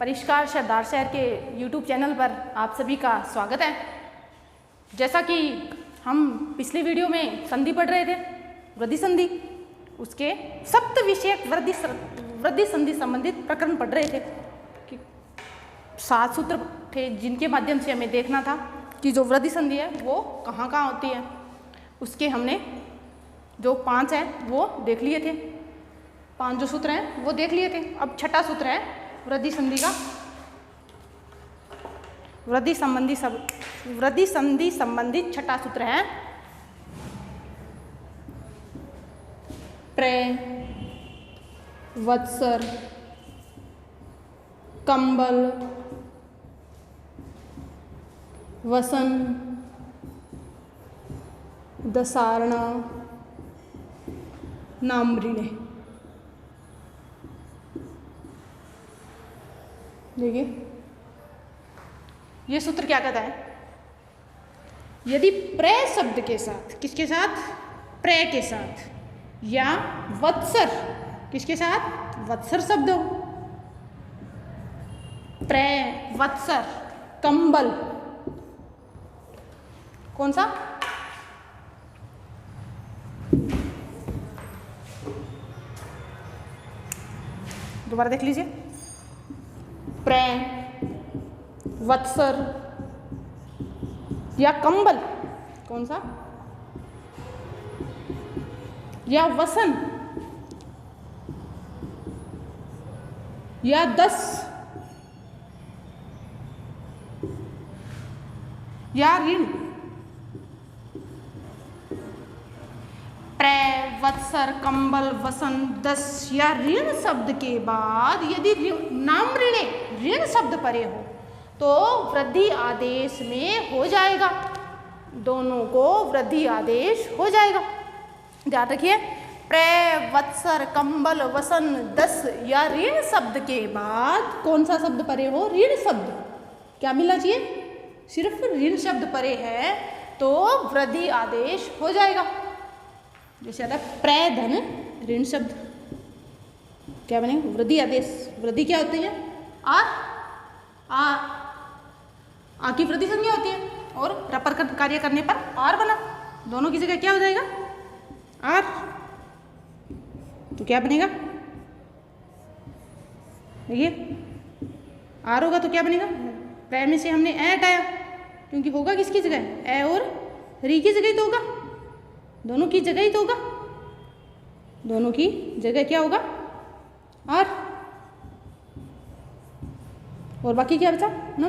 परिष्कार शहदार शहर के YouTube चैनल पर आप सभी का स्वागत है। जैसा कि हम पिछले वीडियो में संधि पढ़ रहे थे, वृद्धि संधि, उसके सप्त विषयक वृद्धि संधि संबंधित प्रकरण पढ़ रहे थे कि 7 सूत्र थे जिनके माध्यम से हमें देखना था कि जो वृद्धि संधि है वो कहाँ कहाँ होती है। उसके हमने जो 5 है वो देख लिए थे, 5 जो सूत्र हैं वो देख लिए थे। अब छठा सूत्र है वृद्धि संधि का, वृद्धि संधि संबंधित छठा सूत्र है प्रे, वत्सर, कंबल, वसन, दसारण, नाम्रिणे। देखिए ये सूत्र क्या कहता है, यदि प्रे शब्द के साथ, किसके साथ, प्रे के साथ, या वत्सर, किसके साथ, वत्सर शब्द हो, प्रे, वत्सर, कंबल, कौन सा, दोबारा देख लीजिए, प्रे, वत्सर या कंबल, कौन सा, या वसन, या 10, या ऋण। प्रे, वत्सर, कंबल, वसन, 10 या ऋण शब्द के बाद यदि नाम ऋणे, ऋण शब्द परे हो तो वृद्धि आदेश में हो जाएगा, दोनों को वृद्धि आदेश हो जाएगा। ध्यान रखिए, प्रे, वत्सर, कंबल, वसन, 10 या ऋण शब्द के बाद कौन सा शब्द परे हो, ऋण शब्द। क्या मिलना चाहिए, सिर्फ ऋण शब्द परे है तो वृद्धि आदेश हो जाएगा। जैसे आता है प्रे धन ऋण शब्द, क्या बनेगा, वृद्धि आदेश। वृद्धि क्या होती है, आ की वृद्धि संज्ञा होती है और रपर कार्य करने पर आर बना, दोनों की जगह क्या हो जाएगा, आर। तो क्या बनेगा, देखिए आर होगा तो क्या बनेगा, प्रे में से हमने ए हटाया क्योंकि होगा किसकी जगह, ए और री की जगह ही तो होगा, दोनों की जगह ही तो होगा, दोनों की जगह क्या होगा, आर। और बाकी क्या बचा ना,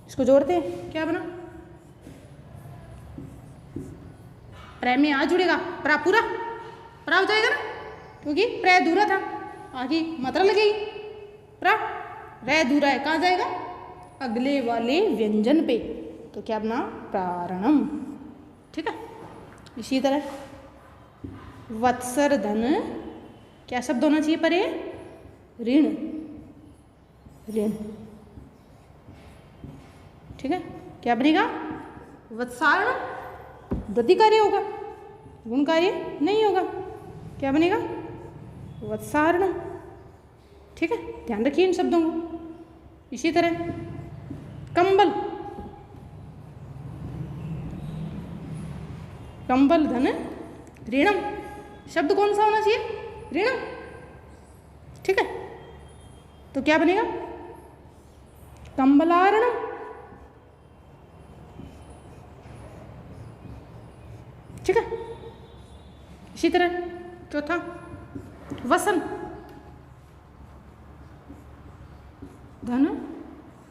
इसको जोड़ते हैं, क्या बना, प्रे में आ जुड़ेगा, प्रा पूरा प्रा हो जाएगा ना, क्योंकि प्रे दूरा था, आगे मात्रा लगेगी, प्रा, रे दूरा है, कहाँ जाएगा, अगले वाले व्यंजन पे, तो क्या बना, प्रारणम। ठीक है, इसी तरह वत्सर धन क्या शब्द होना चाहिए परे, ऋण, ऋण। ठीक है, क्या बनेगा, वत्सारण, वृद्धि कार्य होगा, गुण कार्य नहीं होगा, क्या बनेगा, वत्सारण। ठीक है, ध्यान रखिए इन शब्दों को। इसी तरह कंबल, कंबल धन ऋणम, शब्द कौन सा होना चाहिए, ऋणम। ठीक है, तो क्या बनेगा, कंबलारणम। ठीक है, इसी तरह चौथा वसन धन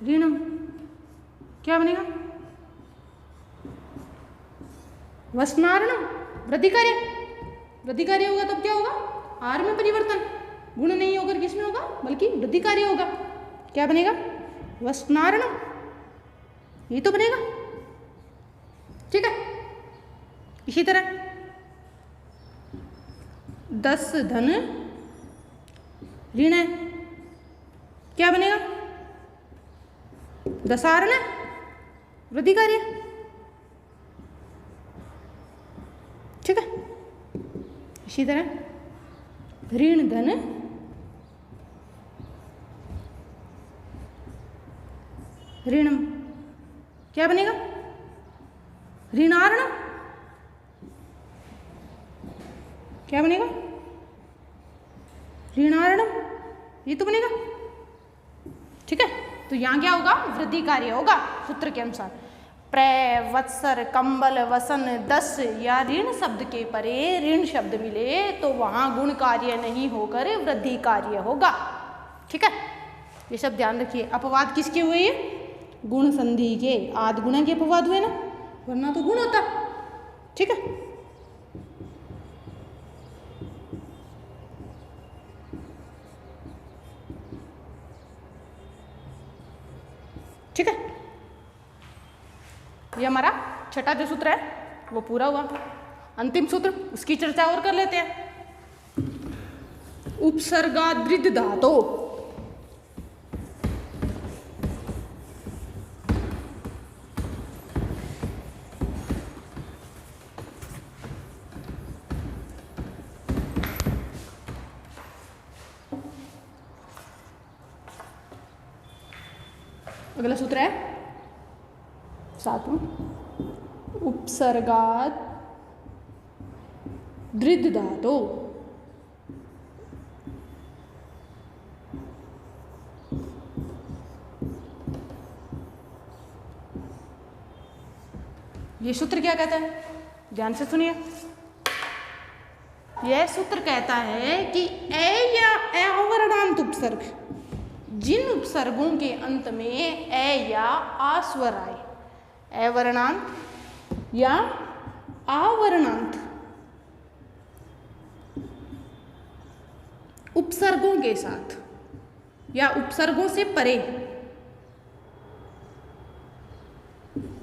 ऋणम, क्या बनेगा, वसनारणम, वृद्धि कार्य, वृद्धि कार्य होगा तब क्या होगा, आर में परिवर्तन, गुण नहीं होकर किस में होगा, बल्कि वृद्धि कार्य होगा, क्या बनेगा, वसनारणम, ये तो बनेगा। ठीक है, इसी तरह 10 धन ऋण है, क्या बनेगा, दसारण, वृद्धि कार्य। ठीक है, इसी तरह ऋण धन ऋणम, क्या बनेगा? ऋणार्णम, क्या बनेगा? ऋणार्णम, ये तो बनेगा। ठीक है, तो यहाँ क्या होगा? वृद्धि कार्य होगा सूत्र के अनुसार। प्र, वत्सर, कंबल, वसन, दस या ऋण शब्द के परे ऋण शब्द मिले तो वहाँ गुण कार्य नहीं होकर वृद्धि कार्य होगा। ठीक है, ये सब ध्यान रखिए। अपवाद किसके हुए? ये गुण संधि के, आद गुणा के अपवाद हुए ना, वरना तो गुण होता। ठीक है, ठीक है, ये हमारा छठा जो सूत्र है वो पूरा हुआ। अंतिम सूत्र, उसकी चर्चा और कर लेते हैं। उपसर्गादृद धातु, अगला सूत्र है सातवां, उपसर्गाद दृद धातु। ये सूत्र क्या कहता है? ध्यान से सुनिए। यह सूत्र कहता है कि ए या अवर्णांत उपसर्ग, जिन उपसर्गों के अंत में ए या आ स्वर आए, अवर्णांत या आवर्णांत उपसर्गों के साथ या उपसर्गों से परे,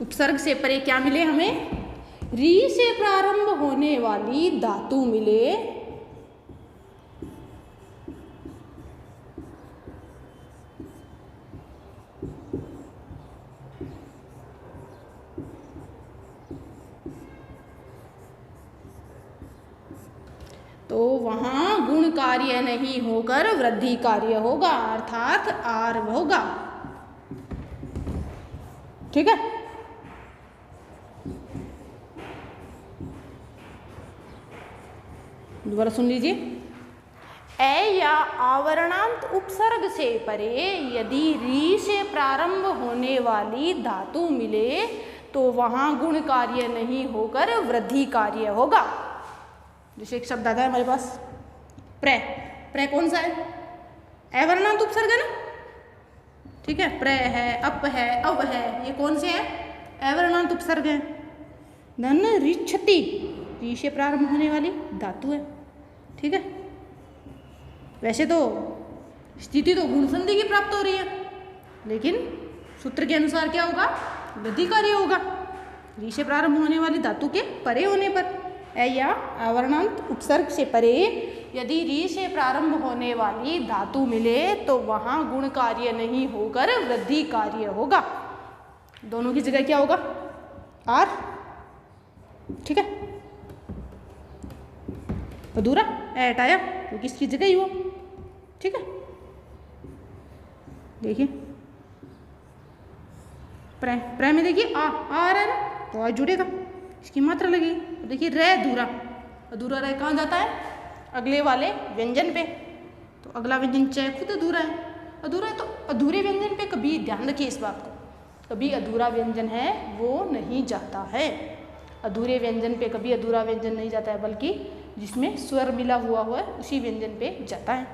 उपसर्ग से परे क्या मिले हमें? री से प्रारंभ होने वाली धातु मिले तो वहां गुण कार्य नहीं होकर वृद्धि कार्य होगा, अर्थात आर्व होगा। ठीक है, दोबारा सुन लीजिए। ए या आवरणांत उपसर्ग से परे यदि री से प्रारंभ होने वाली धातु मिले तो वहां गुण कार्य नहीं होकर वृद्धि कार्य होगा। जैसे एक शब्द आता है हमारे पास प्र, प्र कौन सा है? अवर्णांत उपसर्ग है ना। ठीक है, प्र है, अप है, अव है, ये कौन से हैं? अवर्णांत उपसर्ग है। धन रिच्छति, री से प्रारंभ होने वाली धातु है। ठीक है, वैसे तो स्थिति तो गुण संधि की प्राप्त हो रही है, लेकिन सूत्र के अनुसार क्या होगा? वृद्धि कार्य होगा री से प्रारंभ होने वाली धातु के परे होने पर। ए या अवर्णांत उपसर्ग से परे यदि री से प्रारंभ होने वाली धातु मिले तो वहां गुण कार्य नहीं होकर वृद्धि कार्य होगा। दोनों की जगह क्या होगा? आर। ठीक है, अधूरा ए हटाया तो किसकी जगह ही हो। ठीक है, देखिए प्र, प्र में देखिए आ रहा है ना, तो आ जुड़ेगा, इसकी मात्रा लगेगी। देखिए रे अधूरा, अधूरा रे कहाँ जाता है? अगले वाले व्यंजन पे। तो अगला व्यंजन च खुद अधूरा है, अधूरा है तो अधूरे व्यंजन पे कभी ध्यान रखिए इस बात को, कभी अधूरा व्यंजन है वो नहीं जाता है। अधूरे व्यंजन पे कभी अधूरा व्यंजन नहीं जाता है, बल्कि जिसमें स्वर मिला हुआ है उसी व्यंजन पे जाता है।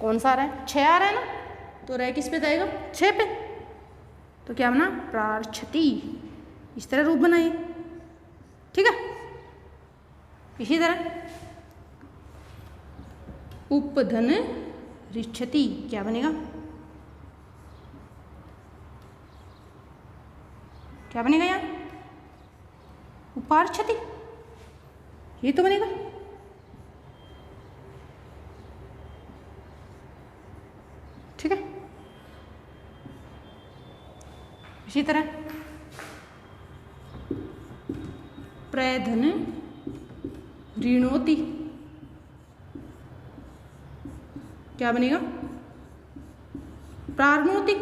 कौन सा आ रहा है? छ आ रहा है ना, तो रे किस पे जाएगा? छ पे। तो क्या बना? प्रार्छति, इस तरह रूप बनाइए। ठीक है, इसी तरह उपधन रिच्छति क्या बनेगा? क्या बनेगा यहाँ? उपार्छति, ये तो बनेगा। ठीक है, इसी तरह प्रधन ऋणोति क्या बनेगा? प्रार्णोति।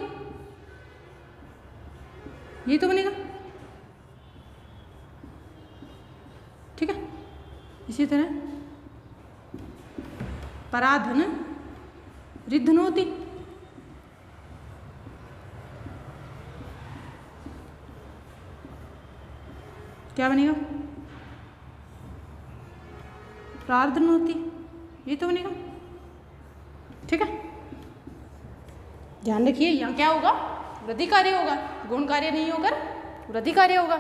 ये तो बनेगा, ठीक है। इसी तरह पराधन रिद्धनोति, क्या बनेगा, प्रार्थनोति, ये तो बनेगा, ठीक है। ध्यान रखिए यहाँ क्या होगा, वृद्धि कार्य होगा, गुण कार्य नहीं होकर वृद्धि कार्य होगा।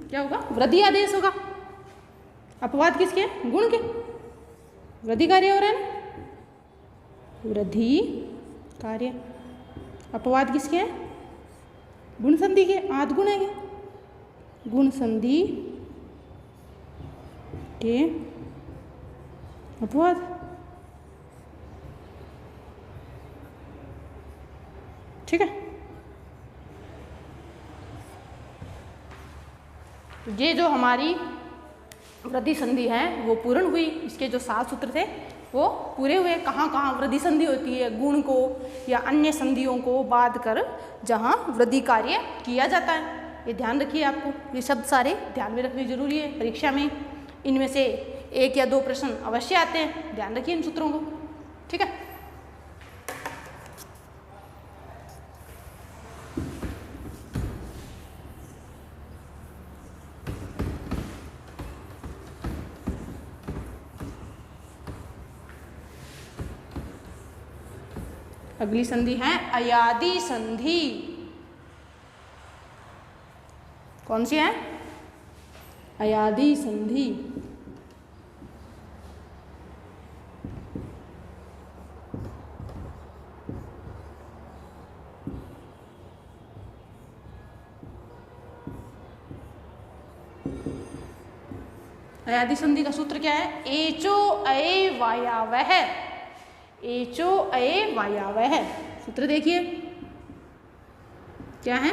क्या होगा, वृद्धि आदेश होगा। अपवाद किसके, गुण के, वृद्धि कार्य हो रहा है ना, वृद्धि कार्य। अपवाद किसके हैं, गुण संधि के, आद गुण है, गुण संधि के अपवाद, ठीक है। तो ये जो हमारी वृद्धि संधि है वो पूर्ण हुई। इसके जो 7 सूत्र थे वो पूरे हुए। कहाँ कहाँ वृद्धि संधि होती है, गुण को या अन्य संधियों को बाध कर जहाँ वृद्धि कार्य किया जाता है, ये ध्यान रखिए। आपको ये शब्द सारे ध्यान में रखने जरूरी है। परीक्षा में इनमें से 1 या 2 प्रश्न अवश्य आते हैं, ध्यान रखिए इन सूत्रों को, ठीक है। अगली संधि है अयादि संधि। कौन सी है, अयादि संधि। अयादि संधि का सूत्र क्या है, एचो अये वायावह, एचो अये वायावह। सूत्र देखिए क्या है,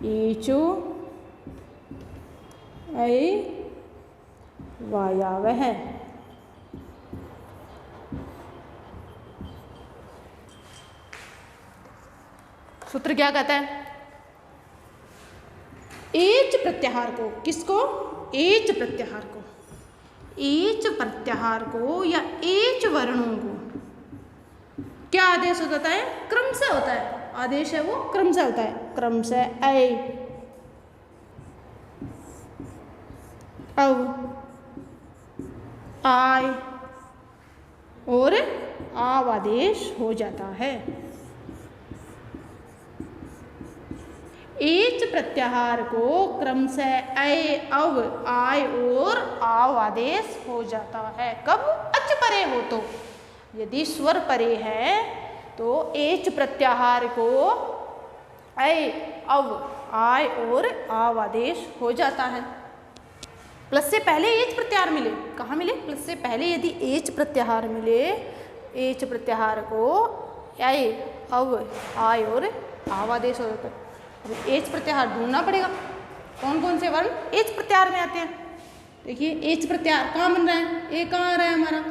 एचो अये वायावह। सूत्र क्या कहता है, एच प्रत्याहार को, किसको, एच प्रत्याहार को, एच प्रत्याहार को या एच वर्णों को क्या आदेश हो जाता है, क्रम से होता है। आदेश है वो क्रम से होता है। क्रम से ऐ, अव, आय और आव आदेश हो जाता है। एच प्रत्याहार को क्रम से ऐ, अव, आय और आव आदेश हो जाता है। कब, अच परे हो तो। यदि स्वर परे है तो एच प्रत्याहार को ऐ, अव, आय और आव आदेश हो जाता है। प्लस से पहले एच प्रत्याहार मिले, कहाँ मिले, प्लस से पहले यदि एच प्रत्याहार मिले, एच प्रत्याहार को ऐ, अव, आय और आव आदेश हो जाता है। एच प्रत्याहार ढूंढना पड़ेगा, कौन कौन से वर्ण एच प्रत्याहार में आते हैं। देखिए एच प्रत्याहार कहाँ बन रहा है, ए कहाँ आ रहा है हमारा,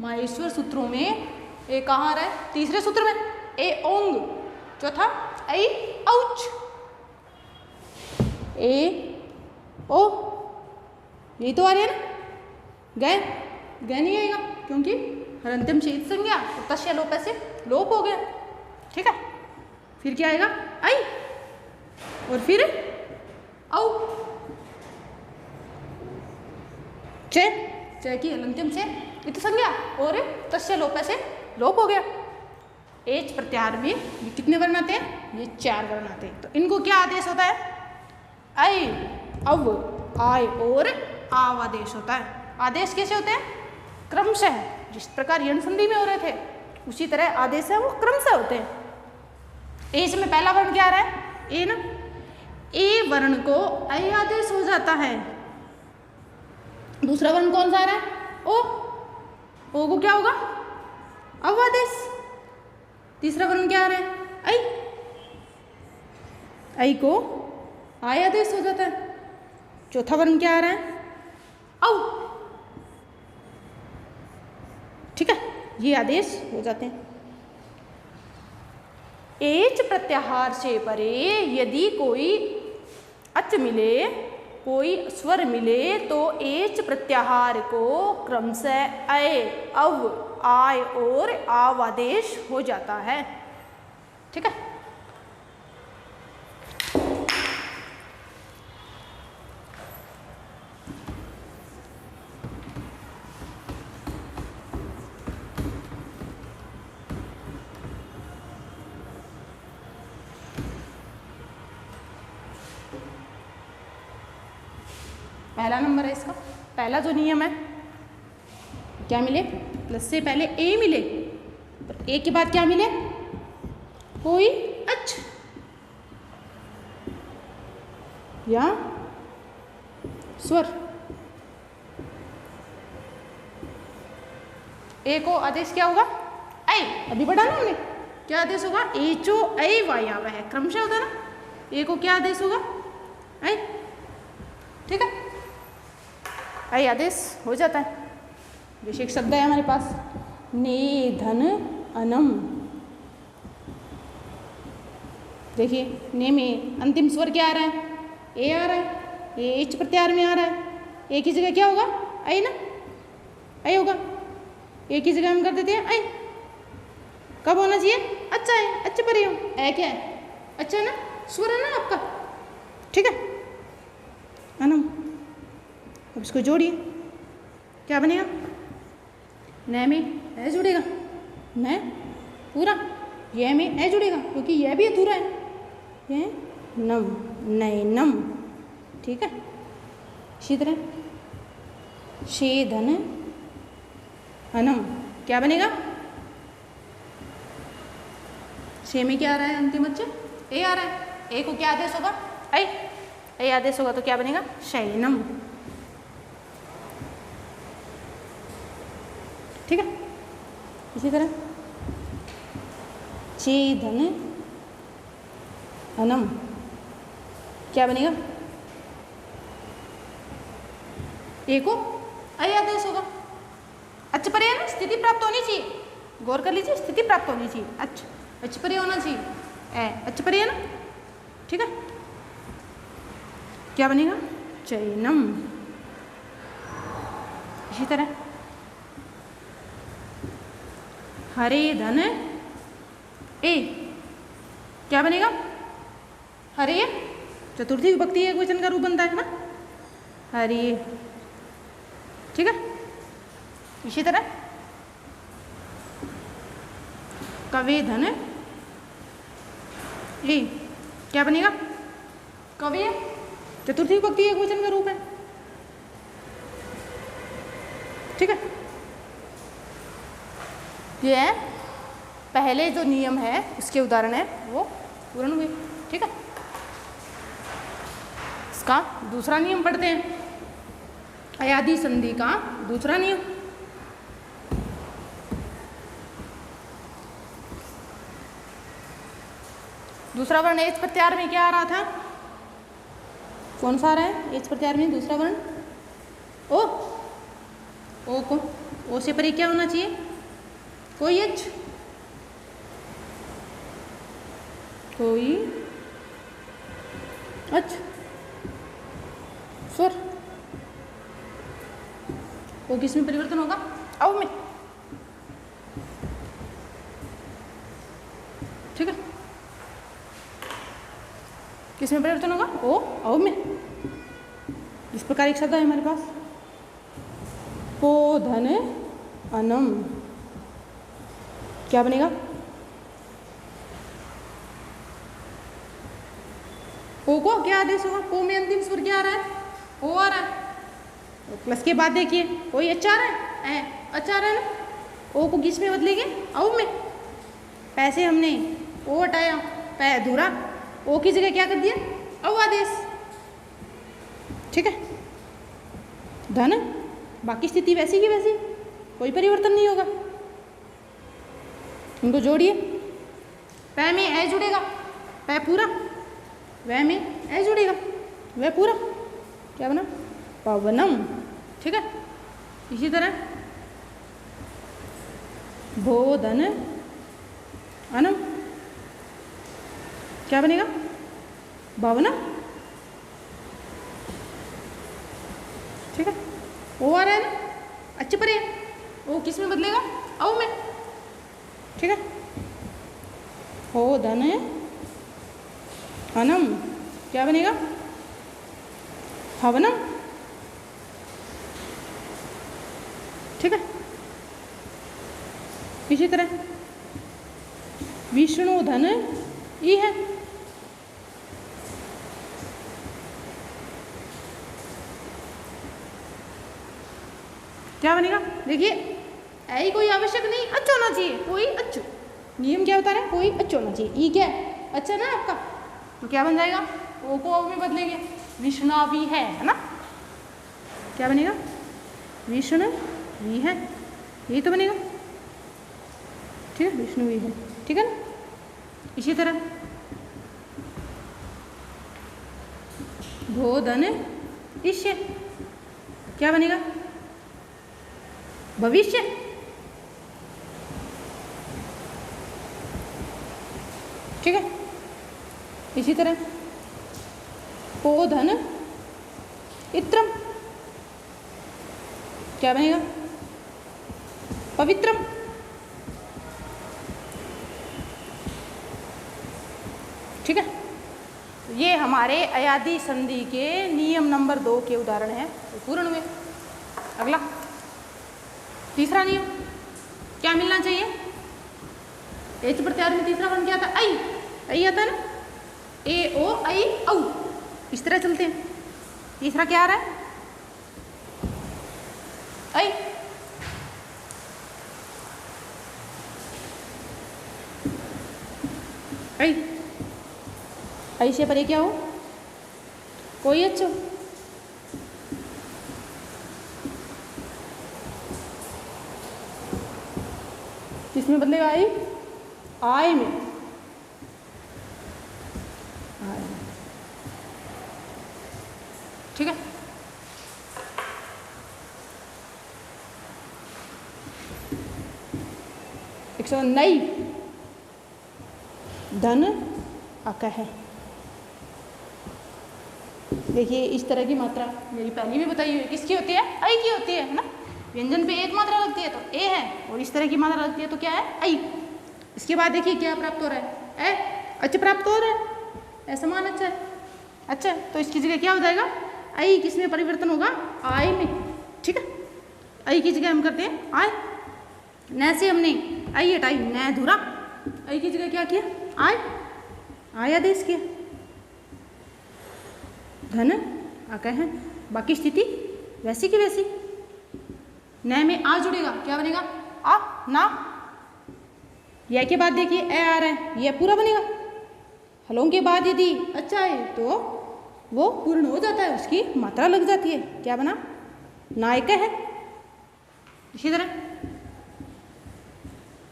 माहेश्वर सूत्रों में ए कहाँ आ रहा है, तीसरे सूत्र में ए ओंग, चौथा ऐ औच, ए ओ, यही तो आ रही है ना। गए, गए नहीं आएगा क्योंकि हरंत्यम शेष संज्ञा तस्य लोप से लोप हो गया, ठीक है। फिर क्या आएगा, आई और फिर औ, चे, चे की हलंत्यम से इत संज्ञा और तस्य लोप से लोप हो गया। एच प्रत्याहार में ये कितने वर्ण आते हैं, ये 4 वर्ण आते हैं। तो इनको क्या आदेश होता है, ऐ, अव, आय और आव आदेश होता है। आदेश कैसे होते हैं, क्रम से, जिस प्रकार यण संधि में हो रहे थे उसी तरह आदेश है वो क्रम से होते हैं। एच में पहला वर्ण क्या आ रहा है, ए ना, ए वर्ण को ऐ आदेश हो जाता है। दूसरा वर्ण कौन सा आ रहा है, ओ, ओ को क्या होगा, अव आदेश। तीसरा वर्ण क्या आ रहा है, ऐ, ऐ को आय आदेश हो जाता है। चौथा वर्ण क्या आ रहा है, औ, ठीक है, ये आदेश हो जाते हैं। एच प्रत्याहार से परे यदि कोई अच मिले, कोई स्वर मिले तो एच प्रत्याहार को क्रमशः अय, अव, आय और आव आदेश हो जाता है। ठीक है। पहला नंबर है इसका, पहला जो नियम है क्या मिले, प्लस से पहले ए मिले और ए के बाद क्या मिले, कोई अच या स्वर। ए को आदेश क्या होगा, ऐ, अभी पढ़ा ना हमने, क्या आदेश होगा, एचो ऐ वायाव है, क्रमशः होता ना। ए को क्या आदेश होगा, ऐ। ठीक है, ऐ आदेश हो जाता है। जैसे एक शब्द है हमारे पास, नेधन अनम। देखिए ने में अंतिम स्वर क्या आ रहा है, ए आ रहा है, ए एच प्रत्याहार में आ रहा है। ए की जगह क्या होगा, ऐ ना, ऐ होगा। ए की जगह हम कर देते हैं ऐ। कब होना चाहिए, अच्छा है, अच्छे पर हो, ऐ क्या है, अच्छा है ना, स्वर है ना आपका। ठीक है, अनम। अब इसको जोड़िए, क्या बनेगा, न में ऐ जुड़ेगा, न पूरा, यह में ऐ जुड़ेगा क्योंकि यह भी अधूरा है, यह नम, नैनम। ठीक है, इसी तरह शेधन अनम क्या बनेगा, शे में क्या आ रहा है अंतिम अक्षर, ए आ रहा है, ए को क्या आदेश होगा, ऐ, ऐ आदेश होगा तो क्या बनेगा, शयनम। ठीक है, इसी तरह चेदन अनम क्या बनेगा, ए को ऐ आदेश होगा, अच्छ परे है ना, स्थिति प्राप्त होनी चाहिए, गौर कर लीजिए, स्थिति प्राप्त होनी चाहिए, अच्छ परे होना चाहिए, ए अच्छ परे है ना। ठीक है, क्या बनेगा, चैनम। इसी तरह हरे धन ए क्या बनेगा, हरे, चतुर्थी विभक्ति एक वचन का रूप बनता है ना, हरे। ठीक है, इसी तरह कवे धन ए क्या बनेगा, कवे, चतुर्थी विभक्ति एक वचन का रूप है। ठीक है, ये है पहले जो नियम है उसके उदाहरण है वो पूर्ण हुए। ठीक है, इसका दूसरा नियम पढ़ते हैं, अयादि संधि का दूसरा नियम। दूसरा वर्ण एच प्रत्याहार में क्या आ रहा था, कौन सा आ रहा है एच प्रत्याहार में, दूसरा वर्ण ओ, ओ को, ओ से परे क्या होना चाहिए, कोई एच, कोई अच स्वर। वो किस में परिवर्तन होगा, अव में। ठीक है, किस में परिवर्तन होगा, ओ अव में। इस प्रकार एक शब्द है हमारे पास, पोधन अनम क्या बनेगा, ओ को क्या आदेश होगा, ओ में अंतिम स्वर क्या आ रहा है, ओ आ रहा है, तो प्लस के बाद देखिए कोई अच्छा आ रहा है, अच्छा आ रहा है ना, ओ को किस में बदलेंगे, अव में। पैसे हमने ओ हटाया, पै अधूरा, ओ की जगह क्या कर दिया, अव आदेश। ठीक है, धन, बाकी स्थिति वैसी की वैसी, कोई परिवर्तन नहीं होगा। इनको जोड़िए, पै में ऐ जुड़ेगा, पै पूरा, वह में ऐ जुड़ेगा, वह पूरा, क्या बना, पवनम। ठीक है, इसी तरह बोधन अनम क्या बनेगा? भावना। ठीक है, ओ आ रहा है ना, अच्छे पर है, ओ किस में बदलेगा? औ में। ठीक है, हो धन है अनम, क्या बनेगा? हवनम। ठीक है, इसी तरह विष्णु धन ई है, क्या बनेगा? देखिए ऐ कोई आवश्यक नहीं, अच्छा होना चाहिए, कोई अच्छो। नियम क्या होता है? कोई अच्छा होना चाहिए। ई क्या है? अच्छा ना आपका, तो क्या बन जाएगा? ओ को अब में बदलेंगे, विष्णवी है ना, क्या बनेगा? विष्णु वी है, यही तो बनेगा। ठीक है, विष्णु वी है। ठीक है ना, इसी तरह भो धन इष्य, क्या बनेगा? भविष्य। ठीक है, इसी तरह पो धन इत्रम, क्या बनेगा? पवित्रम। ठीक है, ये हमारे अयादी संधि के नियम नंबर 2 के उदाहरण हैं, तो पूर्ण हुए। अगला तीसरा नियम क्या मिलना चाहिए? एच प्रत्यार में तीसरा वर्ण क्या था? आई। आई आता है ना, ए ओ आई औ, इस तरह चलते हैं। तीसरा क्या आ रहा है? आई। आई, आई से परे क्या हो? कोई अच्छो। किसमें बदलेगा? आई, आय में। आय में। ठीक है, एक सौ नई धन अक है। देखिए इस तरह की मात्रा मेरी पहले भी बताई हुई है, किसकी होती है? आई की होती है ना। व्यंजन पे एक मात्रा लगती है तो ए है, और इस तरह की मात्रा लगती है तो क्या है? आई। इसके बाद देखिए क्या प्राप्त हो रहा है? ए अच्छा प्राप्त हो रहा है, ए समान अच्छा है। अच्छा, तो इसकी जगह क्या हो जाएगा? आई किस में परिवर्तन होगा? आय में। ठीक है, आई की जगह हम करते हैं आय। न से हमने आई हटाई, न धुरा, आई की जगह क्या किया? आय, आय आदेश किया। धन आका है, बाकी स्थिति वैसी की वैसी। न में आ जुड़ेगा, क्या बनेगा? आ ना। यह के बाद देखिए ए आ रहा है, यह पूरा बनेगा। हलों के बाद यदि अच्छा है तो वो पूर्ण हो जाता है, उसकी मात्रा लग जाती है, क्या बना? नायक है। इसी तरह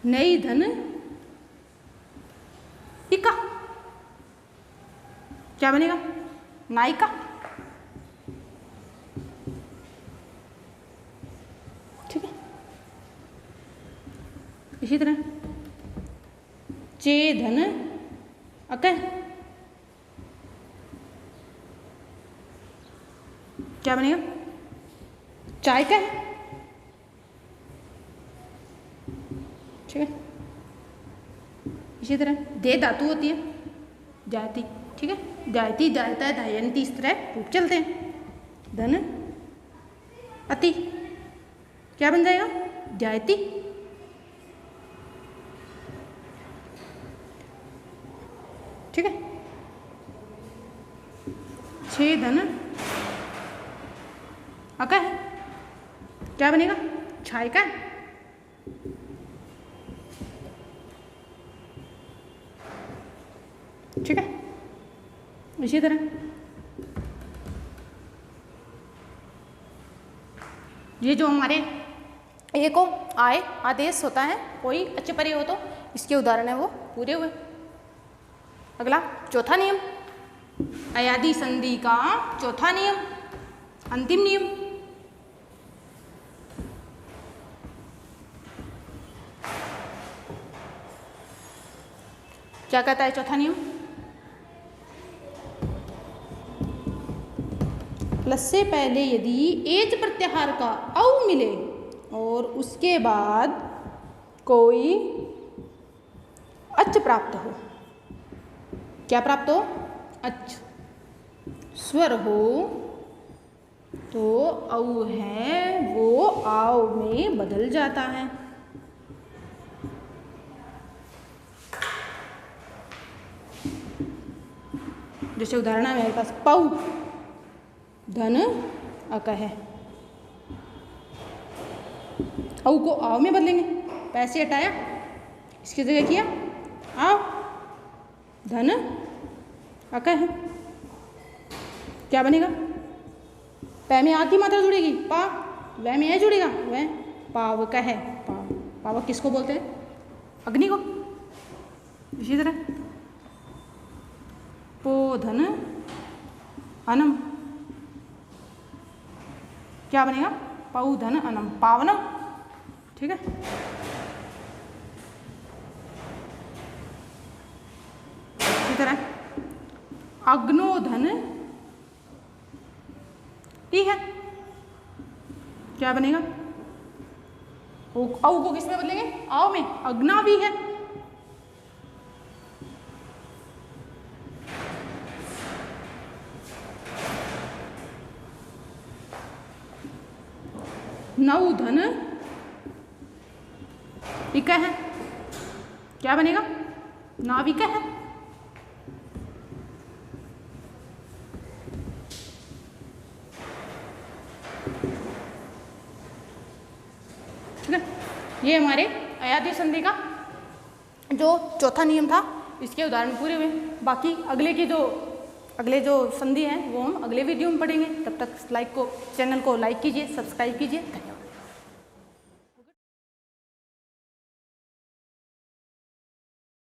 नई धन इका, क्या बनेगा? नायिका। ठीक है, इसी तरह चे धन अक, क्या बनेगा? चाय का है। ठीक है, इसी तरह दे धातु होती है, जायती। ठीक है, जायती, जायता, धायंती, इस तरह रूप चलते हैं। धन अति, क्या बन जाएगा? जायती। ठीक है, छे धन अका है, क्या बनेगा? छाय का। ठीक है, इसी तरह ये जो हमारे ए को आय आदेश होता है, कोई अच्छे परे हो तो इसके उदाहरण है वो पूरे हुए। अगला चौथा नियम, अयादी संधि का चौथा नियम, अंतिम नियम। क्या कहता है चौथा नियम? प्लस से पहले यदि एच प्रत्याहार का औ मिले और उसके बाद कोई अच प्राप्त हो, क्या प्राप्त हो? अच स्वर हो, तो औ है वो आव में बदल जाता है। जैसे उदाहरण है मेरे पास पौ धन अक है, औ को आव में बदलेंगे, पैसे हटाया, इसकी जगह किया आव, धन अक है, क्या बनेगा? पै में आ की मात्रा जुड़ेगी पा, वह में है जुड़ेगा वह, पाव का है, पाव, पावक किसको बोलते हैं? अग्नि को। इसी तरह पो धन अनम, क्या बनेगा? पौ धन अनम, पावनम। ठीक है, इसी तरह अग्नो धन टी है, क्या बनेगा? औ को किस में बदलेंगे? आव में, अग्ना भी है। नौ धन इक है, क्या बनेगा? नाविक है। ठीक है, ये हमारे अयाद्य संधि का जो चौथा नियम था, इसके उदाहरण पूरे हुए। बाकी अगले जो संधि हैं वो हम अगले वीडियो में पढ़ेंगे। तब तक चैनल को लाइक कीजिए, सब्सक्राइब कीजिए। धन्यवाद।